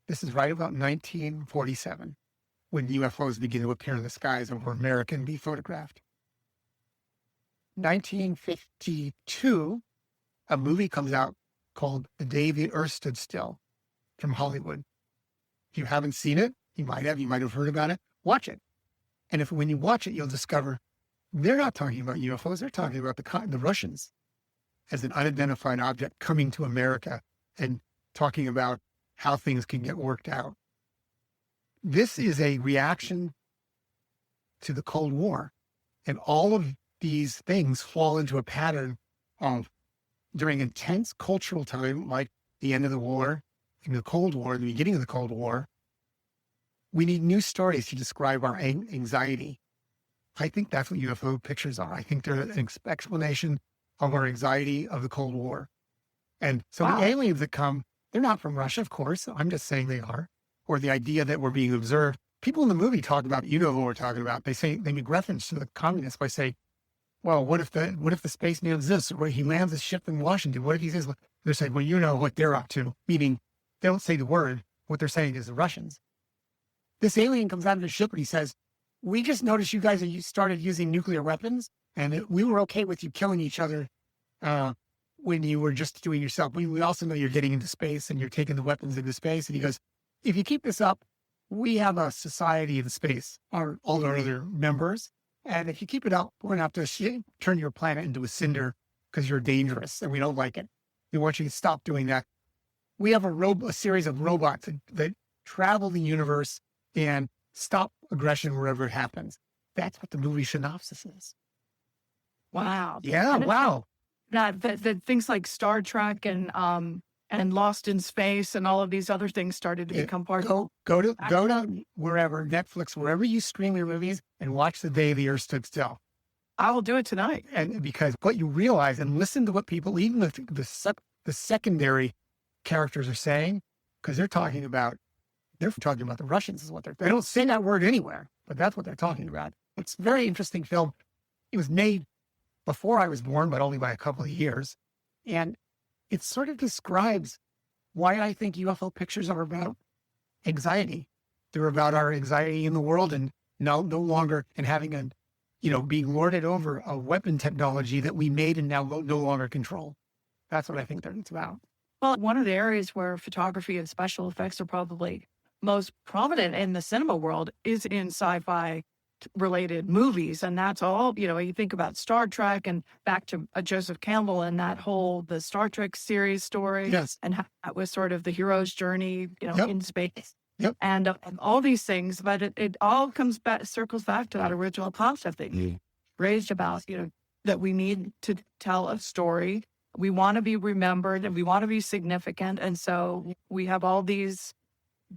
This is right about 1947, when UFOs begin to appear in the skies over America and be photographed. 1952, a movie comes out called The Day the Earth Stood Still from Hollywood. If you haven't seen it, you might have heard about it, watch it. And when you watch it, you'll discover they're not talking about UFOs, they're talking about the Russians as an unidentified object coming to America and talking about how things can get worked out. This is a reaction to the Cold War. And all of these things fall into a pattern of, during intense cultural time, like the end of the war, in the Cold War, the beginning of the Cold War, we need new stories to describe our anxiety. I think that's what UFO pictures are. I think they're an explanation of our anxiety of the Cold War. And so the aliens that come, they're not from Russia, of course. I'm just saying they are. Or the idea that we're being observed. People in the movie talk about, what we're talking about. They make reference to the communists by saying, well, what if the spaceman exists? Or he lands his ship in Washington? What if he says, they're saying, well, you know what they're up to. Meaning, they don't say the word. What they're saying is the Russians. This alien comes out of the ship and he says, we just noticed you guys started using nuclear weapons, and we were okay with you killing each other when you were just doing yourself. We also know you're getting into space and you're taking the weapons into space. And he goes, if you keep this up, we have a society in space, all our other members. And if you keep it up, we're going to have to turn your planet into a cinder because you're dangerous and we don't like it. We want you to stop doing that. We have a series of robots that travel the universe and stop aggression wherever it happens. That's what the movie synopsis is. Wow. Yeah, wow. That things like Star Trek and Lost in Space and all of these other things started to become part of. Go to wherever, Netflix, wherever you stream your movies, and watch The Day the Earth Stood Still. I will do it tonight. And because what you realize, and listen to what people, even the secondary characters are saying, because they're talking about the Russians is what they don't say that word anywhere, but that's what they're talking about. It's a very interesting film. It was made before I was born, but only by a couple of years. And it sort of describes why I think UFO pictures are about anxiety. They're about our anxiety in the world and no longer, and having being lorded over a weapon technology that we made and now no longer control. That's what I think that it's about. Well, one of the areas where photography and special effects are probably most prominent in the cinema world is in sci-fi related movies. And that's all, you think about Star Trek and back to Joseph Campbell and the Star Trek series story. Yes. And how that was sort of the hero's journey, Yep. in space. Yep. And all these things, but it all circles back to that original concept that you raised about, that we need to tell a story. We want to be remembered and we want to be significant. And so we have all these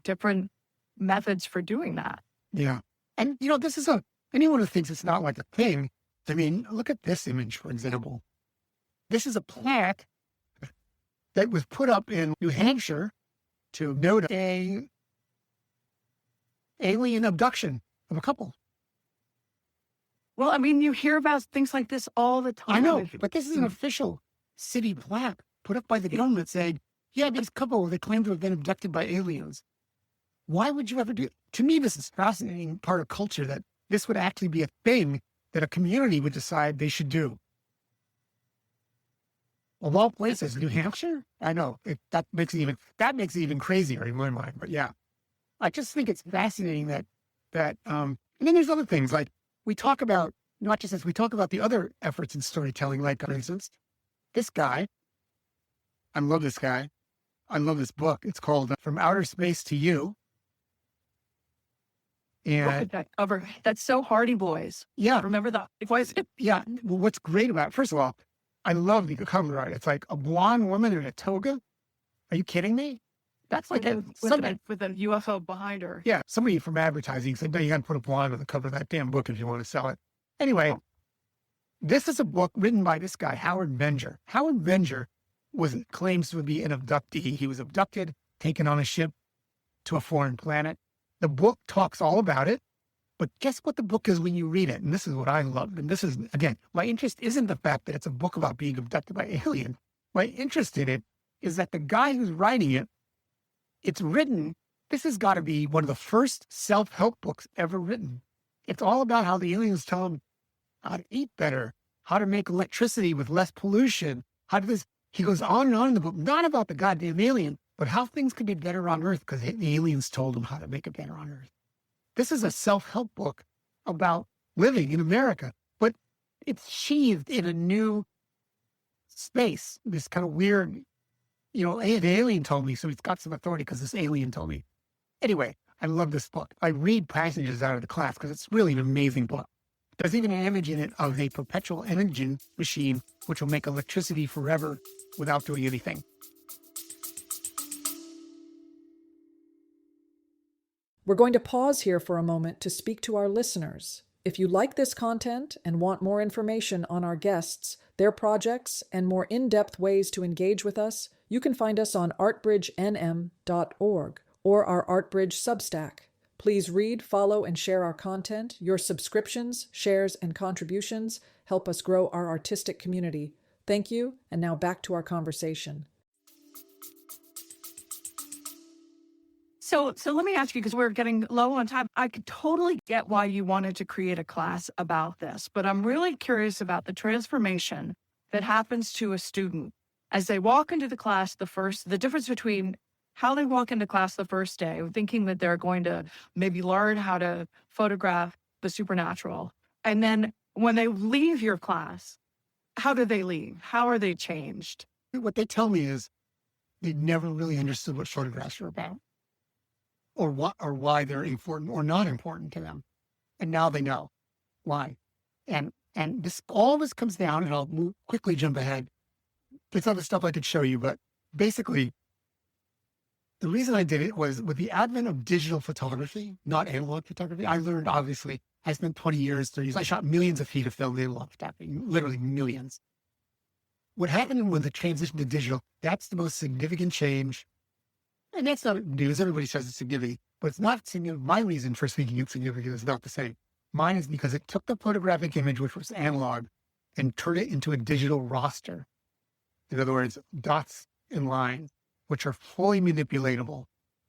different methods for doing that. Yeah. And, this is anyone who thinks it's not like a thing. I mean, look at this image, for example. This is a plaque that was put up in New Hampshire to note a alien abduction of a couple. Well, I mean, you hear about things like this all the time. I know, but this is an official city plaque put up by the government saying, yeah, this couple, they claim to have been abducted by aliens. Why would you ever do it? To me, this is a fascinating part of culture, that this would actually be a thing that a community would decide they should do. Of all places, New Hampshire? I know, that makes it even crazier in my mind. But yeah, I just think it's fascinating that and then there's other things like we talk about, not just as we talk about the other efforts in storytelling, like, for instance, this guy. I love this guy. I love this book. It's called From Outer Space to You. And that cover. That's so Hardy Boys. yeah, Remember the Hardy Boys? yeah. Well, what's great about it, first of all, I love the cover art. It's like a blonde woman in a toga. Are you kidding me? That's like with a UFO behind her. yeah, somebody from advertising said, no, you got to put a blonde on the cover of that damn book if you want to sell it. Anyway, this is a book written by this guy, Howard Benger. Howard Benger claims to be an abductee. He was abducted, taken on a ship to a foreign planet. The book talks all about it, but guess what the book is when you read it? And this is what I love. And this is, again, my interest isn't the fact that it's a book about being abducted by aliens. My interest in it is that the guy who's writing it, it's written, this has got to be one of the first self-help books ever written. It's all about how the aliens tell him how to eat better, how to make electricity with less pollution, how to this. He goes on and on in the book, not about the goddamn alien, but how things could be better on Earth because the aliens told him how to make it better on Earth. This is a self-help book about living in America, but it's sheathed in a new space, this kind of weird, the alien told me, so he's got some authority because this alien told me. Anyway, I love this book. I read passages out of the class because it's really an amazing book. There's even an image in it of a perpetual energy machine, which will make electricity forever without doing anything. We're going to pause here for a moment to speak to our listeners. If you like this content and want more information on our guests, their projects, and more in-depth ways to engage with us, you can find us on artbridgenm.org or our ArtBridge Substack. Please read, follow, and share our content. Your subscriptions, shares, and contributions help us grow our artistic community. Thank you, and now back to our conversation. So let me ask you, because we're getting low on time. I could totally get why you wanted to create a class about this, but I'm really curious about the transformation that happens to a student as they walk into the class the difference between how they walk into class the first day, thinking that they're going to maybe learn how to photograph the supernatural. And then when they leave your class, how do they leave? How are they changed? What they tell me is they never really understood what photographs are about, or why they're important or not important to them. And now they know why. And all this comes down, and I'll quickly jump ahead. There's other stuff I could show you, but basically, the reason I did it was with the advent of digital photography, not analog photography. I learned, obviously, I spent 20 years, 30 years. I shot millions of feet of film in love tapping, literally millions. What happened with the transition to digital, that's the most significant change. And that's not news. Everybody says it's significant, but it's not significant. My reason for speaking it's significant is not the same. Mine is because it took the photographic image, which was analog, and turned it into a digital raster. In other words, dots and lines, which are fully manipulatable.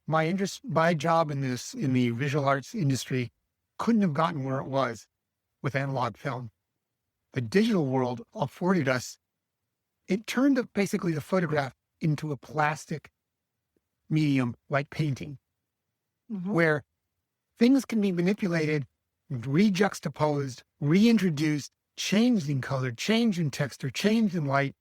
My job in the visual arts industry couldn't have gotten where it was with analog film. The digital world afforded us, it turned basically the photograph into a plastic medium like painting, where things can be manipulated, rejuxtaposed, reintroduced, changed in color, changed in texture, changed in light.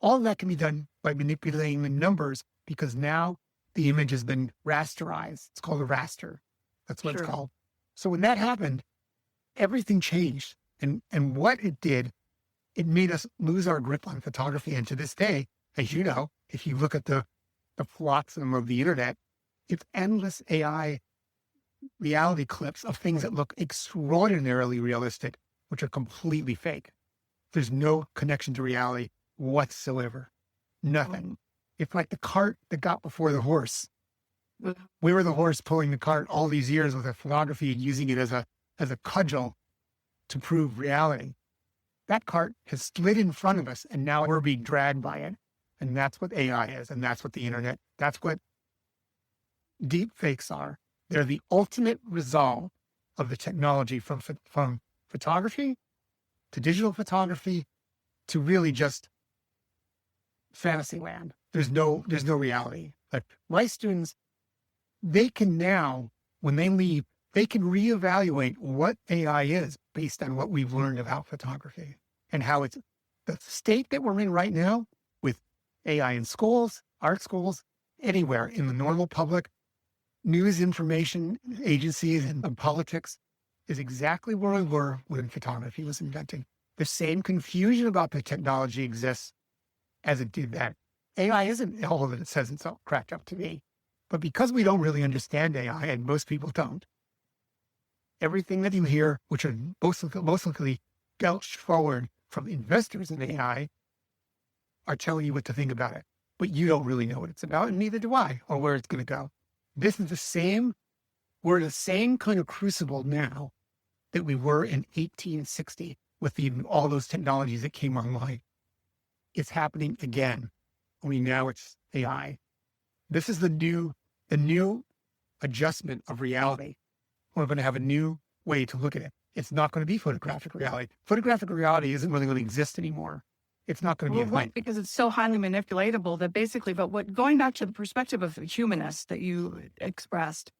All that can be done by manipulating the numbers, because now the image has been rasterized. It's called a raster. That's what it's called. So when that happened, everything changed. And what it did, it made us lose our grip on photography. And to this day, as you know, if you look at the flotsam of the internet, it's endless AI reality clips of things that look extraordinarily realistic, which are completely fake. There's no connection to reality whatsoever. Nothing. It's like the cart that got before the horse. We were the horse pulling the cart all these years with our photography and using it as a cudgel to prove reality. That cart has slid in front of us, and now we're being dragged by it. And that's what AI is, and that's what the internet, that's what deepfakes are. They're the ultimate result of the technology from photography to digital photography to really just fantasy land. There's no reality. Like my students, they can now, when they leave, they can reevaluate what AI is based on what we've learned about photography and how it's the state that we're in right now with AI in schools, art schools, anywhere in the normal public, news information agencies and politics is exactly where we were when photography was invented. The same confusion about the technology exists as it did then. AI isn't all that it says it's all cracked up to be. But because we don't really understand AI, and most people don't, everything that you hear, which are mostly belched forward from investors in AI, are telling you what to think about it. But you don't really know what it's about, and neither do I, or where it's going to go. This is we're in the same kind of crucible now that we were in 1860 with all those technologies that came online. It's happening again. Only now it's AI. This is the new adjustment of reality. We're going to have a new way to look at it. It's not going to be photographic reality. Photographic reality isn't really going to exist anymore. It's not going to be a thing. Because it's so highly manipulatable that basically, going back to the perspective of the humanist that you expressed,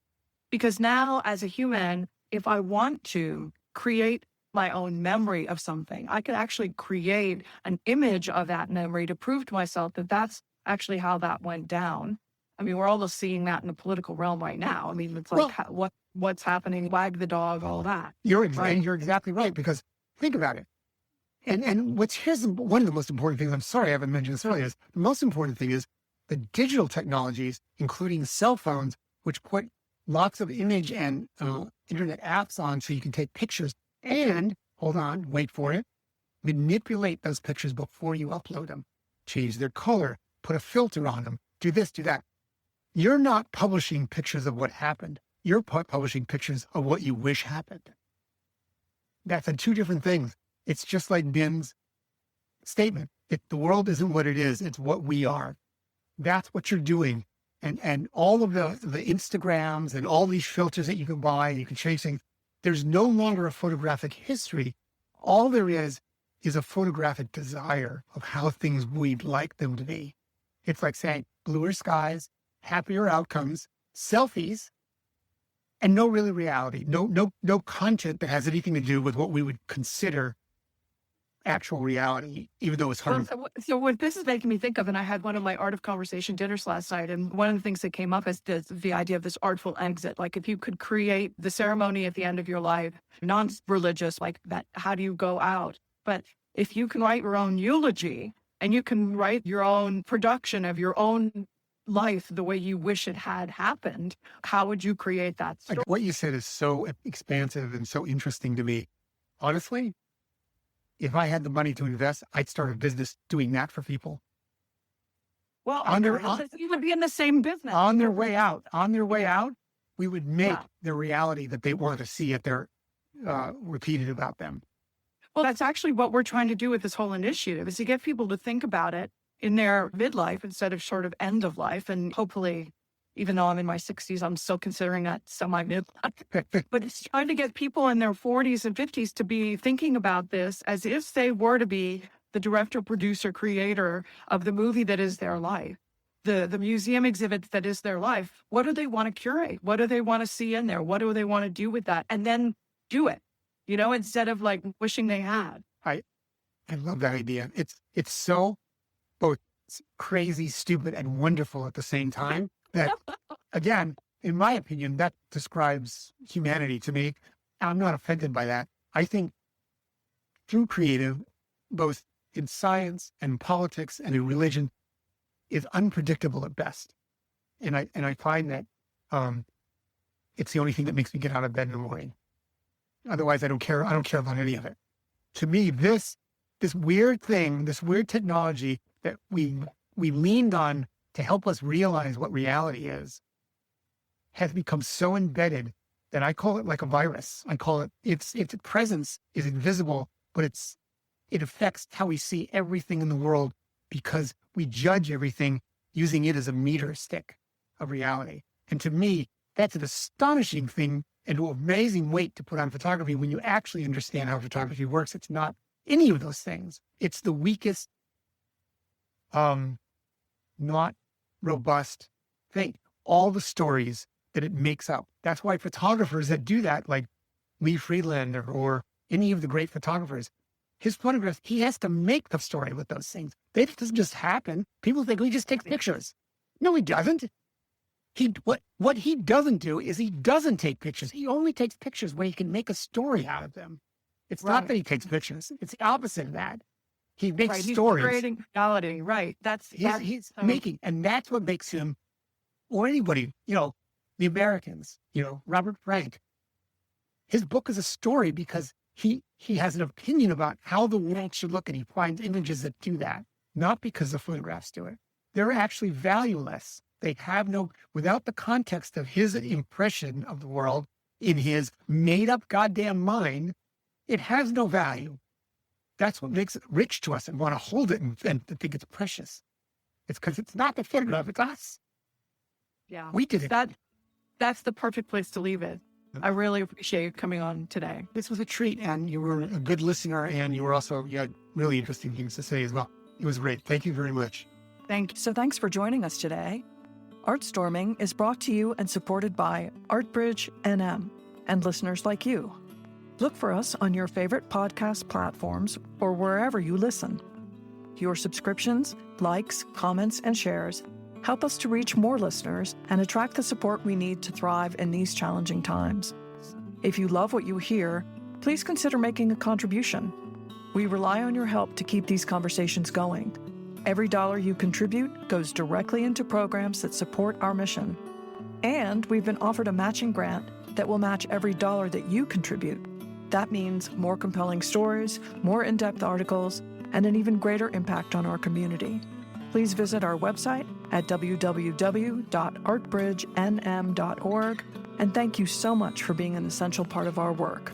because now as a human, if I want to create my own memory of something, I could actually create an image of that memory to prove to myself that that's actually how that went down. I mean, we're almost seeing that in the political realm right now. I mean, it's like what's happening, wag the dog, all that. You're exactly right, because think about it. And here's one of the most important things, I'm sorry I haven't mentioned this earlier, is the most important thing is the digital technologies, including cell phones, which put lots of image and internet apps on so you can take pictures and, hold on, wait for it, manipulate those pictures before you upload them, change their color, put a filter on them, do this, do that. You're not publishing pictures of what happened. You're publishing pictures of what you wish happened. That's two different things. It's just like Ben's statement. The world isn't what it is. It's what we are. That's what you're doing. And all of the Instagrams and all these filters that you can buy, you can change things. There's no longer a photographic history. All there is a photographic desire of how things we'd like them to be. It's like saying bluer skies, happier outcomes, selfies, and no really reality. No content that has anything to do with what we would consider actual reality, even though it's hard. So what this is making me think of, and I had one of my Art of Conversation dinners last night, and one of the things that came up is the idea of this artful exit. Like if you could create the ceremony at the end of your life, non-religious, like that, how do you go out? But if you can write your own eulogy and you can write your own production of your own life the way you wish it had happened, how would you create that story? Like, what you said is so expansive and so interesting to me. Honestly, if I had the money to invest, I'd start a business doing that for people. Well, you would be in the same business. On their way out, we would make the reality that they wanted to see it there repeated about them. Well, that's actually what we're trying to do with this whole initiative, is to get people to think about it in their midlife instead of sort of end of life. And hopefully, even though I'm in my 60s, I'm still considering that semi-midlife. But it's trying to get people in their 40s and 50s to be thinking about this as if they were to be the director, producer, creator of the movie that is their life, the museum exhibit that is their life. What do they want to curate? What do they want to see in there? What do they want to do with that? And then do it, instead of like wishing they had. I love that idea. It's so both crazy, stupid, and wonderful at the same time that, again, in my opinion, that describes humanity to me. I'm not offended by that. I think true creative, both in science and politics and in religion, is unpredictable at best. And I find that it's the only thing that makes me get out of bed in the morning. Otherwise, I don't care about any of it. To me, this weird thing, this weird technology that we leaned on to help us realize what reality is, has become so embedded that I call it like a virus. I call it, its presence is invisible, but it affects how we see everything in the world because we judge everything using it as a meter stick of reality. And to me, that's an astonishing thing and an amazing weight to put on photography when you actually understand how photography works. It's not any of those things. It's the weakest, not robust thing. All the stories that it makes up. That's why photographers that do that, like Lee Friedlander or any of the great photographers, his photographs, he has to make the story with those things. It doesn't just happen. People think he just takes pictures. No, he doesn't. What he doesn't do is he doesn't take pictures. He only takes pictures where he can make a story out of them. It's not that he takes pictures. It's the opposite of that. He makes stories. He's creating reality, right? He's making, and that's what makes him, or anybody, the Americans, Robert Frank. His book is a story because he has an opinion about how the world should look, and he finds images that do that, not because the photographs do it. They're actually valueless. They have without the context of his impression of the world in his made up goddamn mind, it has no value. That's what makes it rich to us and want to hold it and think it's precious. It's because it's not the photograph, it's us. Yeah. We did it. That's the perfect place to leave it. I really appreciate you coming on today. This was a treat, and you were a good listener, and you had really interesting things to say as well. It was great. Thank you very much. Thank you. So thanks for joining us today. ArtStorming is brought to you and supported by ArtBridge NM and listeners like you. Look for us on your favorite podcast platforms or wherever you listen. Your subscriptions, likes, comments, and shares help us to reach more listeners and attract the support we need to thrive in these challenging times. If you love what you hear, please consider making a contribution. We rely on your help to keep these conversations going. Every dollar you contribute goes directly into programs that support our mission. And we've been offered a matching grant that will match every dollar that you contribute. That means more compelling stories, more in-depth articles, and an even greater impact on our community. Please visit our website at www.artbridgenm.org, and thank you so much for being an essential part of our work.